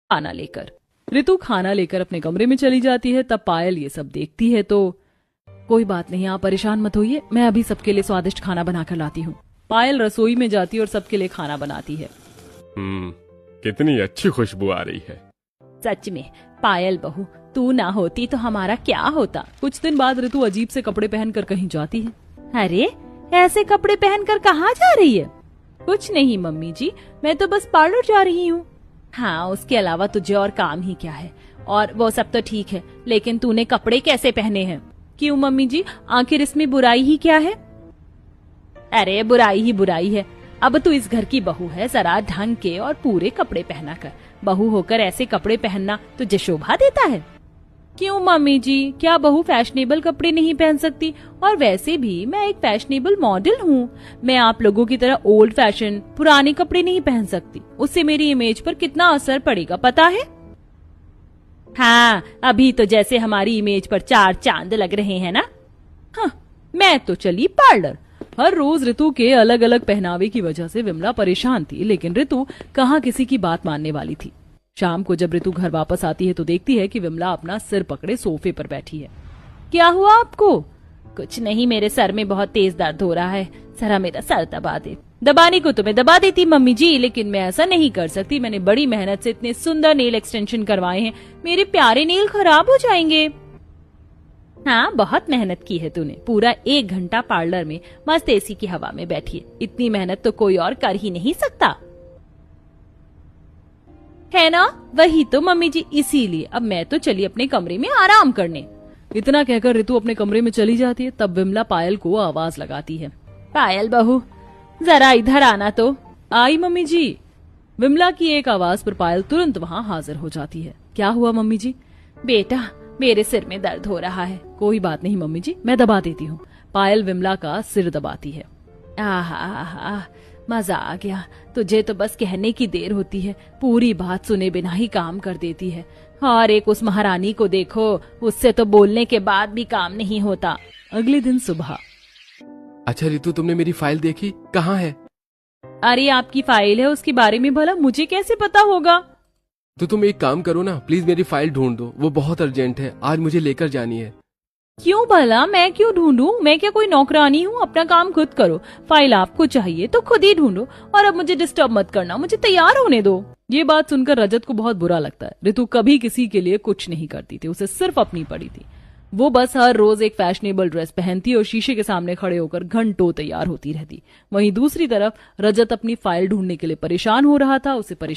खाना लेकर। ऋतु खाना लेकर अपने कमरे में चली जाती है। तब पायल ये सब देखती है तो कोई बात नहीं, आप परेशान मत होइए, मैं अभी सबके लिए स्वादिष्ट खाना बनाकर लाती हूँ। पायल रसोई में जाती है और सबके लिए खाना बनाती है। कितनी अच्छी खुशबू आ रही है। सच में पायल बहू, तू ना होती तो हमारा क्या होता। कुछ दिन बाद ऋतु अजीब से कपड़े पहनकर कहीं जाती है। अरे, ऐसे कपड़े पहनकर कहाँ जा रही है? कुछ नहीं मम्मी जी, मैं तो बस पार्लर जा रही हूँ। हाँ, उसके अलावा तुझे और काम ही क्या है? और वो सब तो ठीक है, लेकिन तूने कपड़े कैसे पहने हैं? क्यों मम्मी जी, आखिर इसमें बुराई ही क्या है? अरे बुराई ही बुराई है। अब तू इस घर की बहू है, जरा ढंग के और पूरे कपड़े पहना कर। बहू होकर ऐसे कपड़े पहनना तुझे शोभा देता है? क्यों मम्मी जी, क्या बहू फैशनेबल कपड़े नहीं पहन सकती? और वैसे भी मैं एक फैशनेबल मॉडल हूँ। मैं आप लोगों की तरह ओल्ड फैशन पुराने कपड़े नहीं पहन सकती। उससे मेरी इमेज पर कितना असर पड़ेगा पता है? हाँ, अभी तो जैसे हमारी इमेज पर 4 चांद लग रहे हैं ना। हाँ, मैं तो चली पार्लर। हर रोज ऋतु के अलग अलग पहनावे की वजह से विमला परेशान थी, लेकिन ऋतु कहाँ किसी की बात मानने वाली थी। शाम को जब ऋतु घर वापस आती है तो देखती है कि विमला अपना सिर पकड़े सोफे पर बैठी है। क्या हुआ आपको? कुछ नहीं, मेरे सर में बहुत तेज दर्द हो रहा है, जरा मेरा सर दबा दे। दबाने को तो मैं दबा देती मम्मी जी, लेकिन मैं ऐसा नहीं कर सकती। मैंने बड़ी मेहनत से इतने सुंदर नेल एक्सटेंशन करवाए हैं, मेरे प्यारे नेल खराब हो जाएंगे। हाँ, बहुत मेहनत की है तूने। पूरा 1 घंटा पार्लर में मस्त एसी की हवा में बैठी है। इतनी मेहनत तो कोई और कर ही नहीं सकता, है ना? वही तो मम्मी जी, इसीलिए अब मैं तो चली अपने कमरे में आराम करने। इतना कहकर ऋतु अपने कमरे में चली जाती है। तब विमला पायल को आवाज लगाती है। पायल बहू, जरा इधर आना तो। आई मम्मी जी। विमला की एक आवाज पर पायल तुरंत वहाँ हाजिर हो जाती है। क्या हुआ मम्मी जी? बेटा, मेरे सिर में दर्द हो रहा है। कोई बात नहीं मम्मी जी, मैं दबा देती हूँ। पायल विमला का सिर दबाती है। आहा, मजा आ गया। तुझे तो बस कहने की देर होती है, पूरी बात सुने बिना ही काम कर देती है। और एक उस महारानी को देखो, उससे तो बोलने के बाद भी काम नहीं होता। अगले दिन सुबह। अच्छा ऋतु, तुमने मेरी फाइल देखी? कहाँ है? अरे आपकी फाइल है, उसके बारे में भला मुझे कैसे पता होगा? तो तुम एक काम करो ना, प्लीज मेरी फाइल ढूंढ दो, वो बहुत अर्जेंट है, आज मुझे लेकर जानी है। क्यों भला, मैं क्यों ढूंढूं? मैं क्या कोई नौकरानी हूँ? अपना काम खुद करो। फाइल आपको चाहिए तो खुद ही ढूंढो, और अब मुझे डिस्टर्ब मत करना, मुझे तैयार होने दो। ये बात सुनकर रजत को बहुत बुरा लगता है। ऋतु कभी किसी के लिए कुछ नहीं करती थी, उसे सिर्फ अपनी पड़ी थी। वो बस हर रोज एक फैशनेबल ड्रेस पहनती और शीशे के सामने खड़े होकर घंटों तैयार होती रहती। वहीं दूसरी तरफ रजत अपनी फाइल ढूंढने के लिए परेशान हो रहा था। उसे परेशान